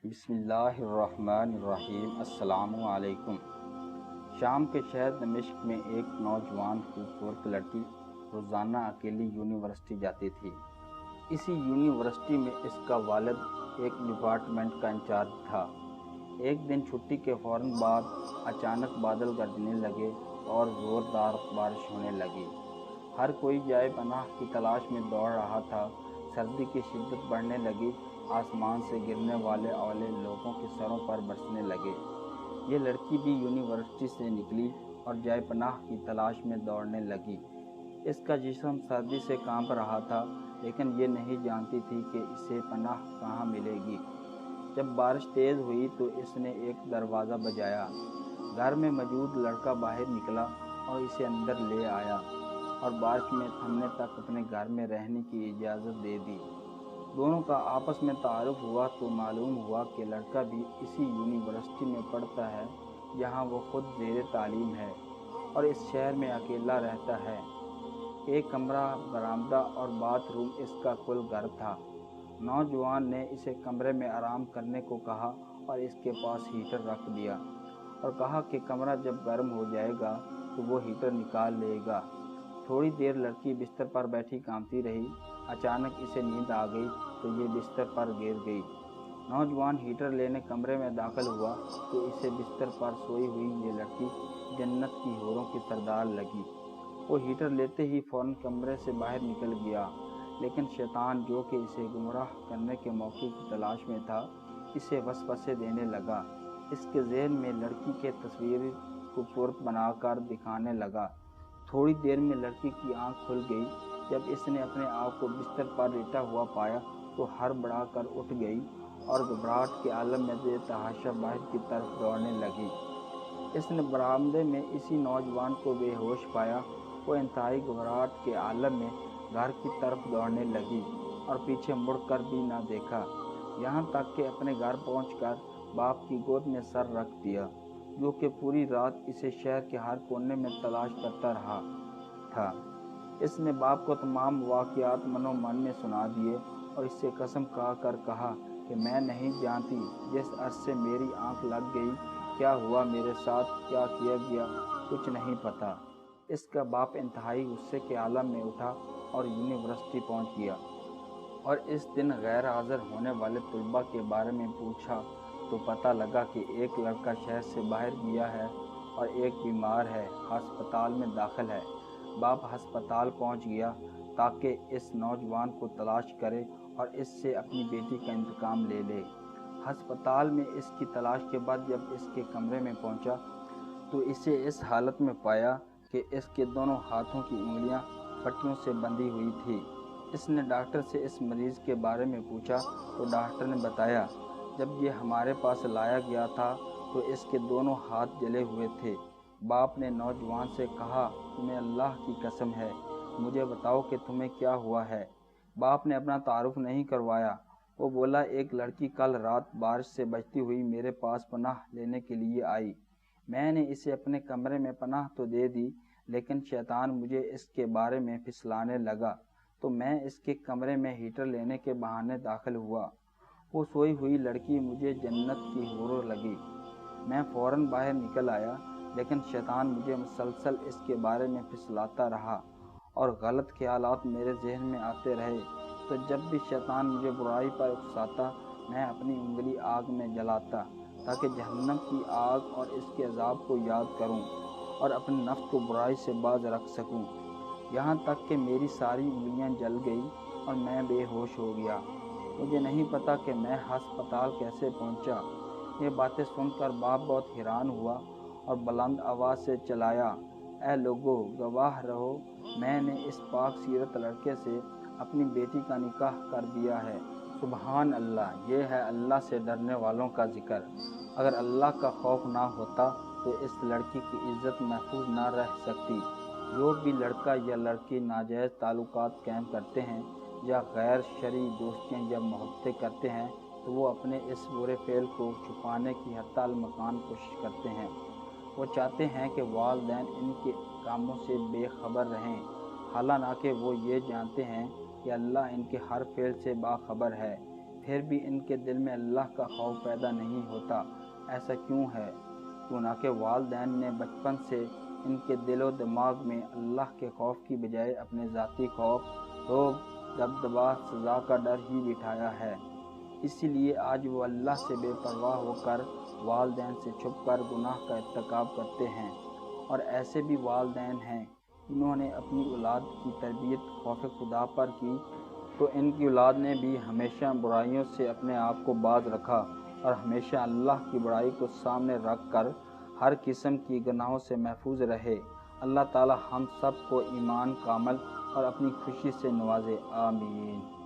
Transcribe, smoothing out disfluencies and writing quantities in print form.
بسم اللہ الرحمن الرحیم۔ السلام علیکم۔ شام کے شہر دمشق میں ایک نوجوان خوبصورت لڑکی روزانہ اکیلی یونیورسٹی جاتی تھی۔ اسی یونیورسٹی میں اس کا والد ایک ڈپارٹمنٹ کا انچارج تھا۔ ایک دن چھٹی کے فوراً بعد اچانک بادل گرجنے لگے اور زوردار بارش ہونے لگی۔ ہر کوئی جائے پناہ کی تلاش میں دوڑ رہا تھا۔ سردی کی شدت بڑھنے لگی، آسمان سے گرنے والے اولے لوگوں کے سروں پر برسنے لگے۔ یہ لڑکی بھی یونیورسٹی سے نکلی اور جائے پناہ کی تلاش میں دوڑنے لگی۔ اس کا جسم سردی سے کانپ رہا تھا، لیکن یہ نہیں جانتی تھی کہ اسے پناہ کہاں ملے گی۔ جب بارش تیز ہوئی تو اس نے ایک دروازہ بجایا۔ گھر میں موجود لڑکا باہر نکلا اور اسے اندر لے آیا اور بارش میں تھمنے تک اپنے گھر میں رہنے کی اجازت دے دی۔ دونوں کا آپس میں تعارف ہوا تو معلوم ہوا کہ لڑکا بھی اسی یونیورسٹی میں پڑھتا ہے جہاں وہ خود زیر تعلیم ہے اور اس شہر میں اکیلا رہتا ہے۔ ایک کمرہ، برآمدہ اور باتھ روم اس کا کل گھر تھا۔ نوجوان نے اسے کمرے میں آرام کرنے کو کہا اور اس کے پاس ہیٹر رکھ دیا اور کہا کہ کمرہ جب گرم ہو جائے گا تو وہ ہیٹر نکال لے گا۔ تھوڑی دیر لڑکی بستر پر بیٹھی کانپتی رہی۔ اچانک اسے نیند آ گئی تو یہ بستر پر گر گئی۔ نوجوان ہیٹر لینے کمرے میں داخل ہوا تو اسے بستر پر سوئی ہوئی یہ لڑکی جنت کی حوروں کی سردار لگی۔ وہ ہیٹر لیتے ہی فوراً کمرے سے باہر نکل گیا، لیکن شیطان جو کہ اسے گمراہ کرنے کے موقع کی تلاش میں تھا، اسے وسوسے دینے لگا۔ اس کے ذہن میں لڑکی کے تصویر خوبصورت بنا کر دکھانے لگا۔ تھوڑی دیر میں لڑکی کی آنکھ کھل گئی۔ جب اس نے اپنے آپ کو بستر پر لیٹا ہوا پایا تو ہڑبڑا کر اٹھ گئی اور گھبراہٹ کے عالم میں بے تحاشا باہر کی طرف دوڑنے لگی۔ اس نے برآمدے میں اسی نوجوان کو بے ہوش پایا۔ وہ انتہائی گھبراہٹ کے عالم میں گھر کی طرف دوڑنے لگی اور پیچھے مڑ کر بھی نہ دیکھا، یہاں تک کہ اپنے گھر پہنچ کر باپ کی گود میں سر رکھ دیا، جو کہ پوری رات اسے شہر کے ہر کونے میں تلاش کرتا رہا تھا۔ اس نے باپ کو تمام واقعات منو من میں سنا دیے اور اس سے قسم کھا کر کہا کہ میں نہیں جانتی جس عرض سے میری آنکھ لگ گئی، کیا ہوا میرے ساتھ، کیا کیا گیا، کچھ نہیں پتا۔ اس کا باپ انتہائی غصے کے عالم میں اٹھا اور یونیورسٹی پہنچ گیا اور اس دن غیر حاضر ہونے والے طلباء کے بارے میں پوچھا تو پتہ لگا کہ ایک لڑکا شہر سے باہر گیا ہے اور ایک بیمار ہے، ہسپتال میں داخل ہے۔ باپ ہسپتال پہنچ گیا تاکہ اس نوجوان کو تلاش کرے اور اس سے اپنی بیٹی کا انتقام لے لے۔ ہسپتال میں اس کی تلاش کے بعد جب اس کے کمرے میں پہنچا تو اسے اس حالت میں پایا کہ اس کے دونوں ہاتھوں کی انگلیاں پٹیوں سے بندھی ہوئی تھی۔ اس نے ڈاکٹر سے اس مریض کے بارے میں پوچھا تو ڈاکٹر نے بتایا، جب یہ ہمارے پاس لایا گیا تھا تو اس کے دونوں ہاتھ جلے ہوئے تھے۔ باپ نے نوجوان سے کہا، تمہیں اللہ کی قسم ہے، مجھے بتاؤ کہ تمہیں کیا ہوا ہے۔ باپ نے اپنا تعارف نہیں کروایا۔ وہ بولا، ایک لڑکی کل رات بارش سے بچتی ہوئی میرے پاس پناہ لینے کے لیے آئی۔ میں نے اسے اپنے کمرے میں پناہ تو دے دی، لیکن شیطان مجھے اس کے بارے میں پھسلانے لگا تو میں اس کے کمرے میں ہیٹر لینے کے بہانے داخل ہوا۔ وہ سوئی ہوئی لڑکی مجھے جنت کی حور لگی۔ میں فوراً باہر نکل آیا، لیکن شیطان مجھے مسلسل اس کے بارے میں پھسلاتا رہا اور غلط خیالات میرے ذہن میں آتے رہے۔ تو جب بھی شیطان مجھے برائی پر اکساتا، میں اپنی انگلی آگ میں جلاتا تاکہ جہنم کی آگ اور اس کے عذاب کو یاد کروں اور اپنے نفس کو برائی سے باز رکھ سکوں، یہاں تک کہ میری ساری انگلیاں جل گئی اور میں بے ہوش ہو گیا۔ مجھے نہیں پتا کہ میں ہسپتال کیسے پہنچا۔ یہ باتیں سن کر باپ بہت حیران ہوا اور بلند آواز سے چلایا، اے لوگو، گواہ رہو، میں نے اس پاک سیرت لڑکے سے اپنی بیٹی کا نکاح کر دیا ہے۔ سبحان اللہ، یہ ہے اللہ سے ڈرنے والوں کا ذکر۔ اگر اللہ کا خوف نہ ہوتا تو اس لڑکی کی عزت محفوظ نہ رہ سکتی۔ جو بھی لڑکا یا لڑکی ناجائز تعلقات قائم کرتے ہیں یا غیر شرعی دوستیاں یا محبتیں کرتے ہیں تو وہ اپنے اس برے فعل کو چھپانے کی حتی المکان کوشش کرتے ہیں۔ وہ چاہتے ہیں کہ والدین ان کے کاموں سے بے خبر رہیں، حالانکہ وہ یہ جانتے ہیں کہ اللہ ان کے ہر فعل سے باخبر ہے۔ پھر بھی ان کے دل میں اللہ کا خوف پیدا نہیں ہوتا؟ ایسا کیوں ہے؟ چنانکہ والدین نے بچپن سے ان کے دل و دماغ میں اللہ کے خوف کی بجائے اپنے ذاتی خوف، رعب، دبدبا، سزا کا ڈر ہی بٹھایا ہے۔ اسی لیے آج وہ اللہ سے بے پرواہ ہو کر والدین سے چھپ کر گناہ کا ارتکاب کرتے ہیں۔ اور ایسے بھی والدین ہیں جنہوں نے اپنی اولاد کی تربیت خوف خدا پر کی، تو ان کی اولاد نے بھی ہمیشہ برائیوں سے اپنے آپ کو باز رکھا اور ہمیشہ اللہ کی بڑائی کو سامنے رکھ کر ہر قسم کی گناہوں سے محفوظ رہے۔ اللہ تعالی ہم سب کو ایمان کامل اور اپنی خوشی سے نوازے، آمین۔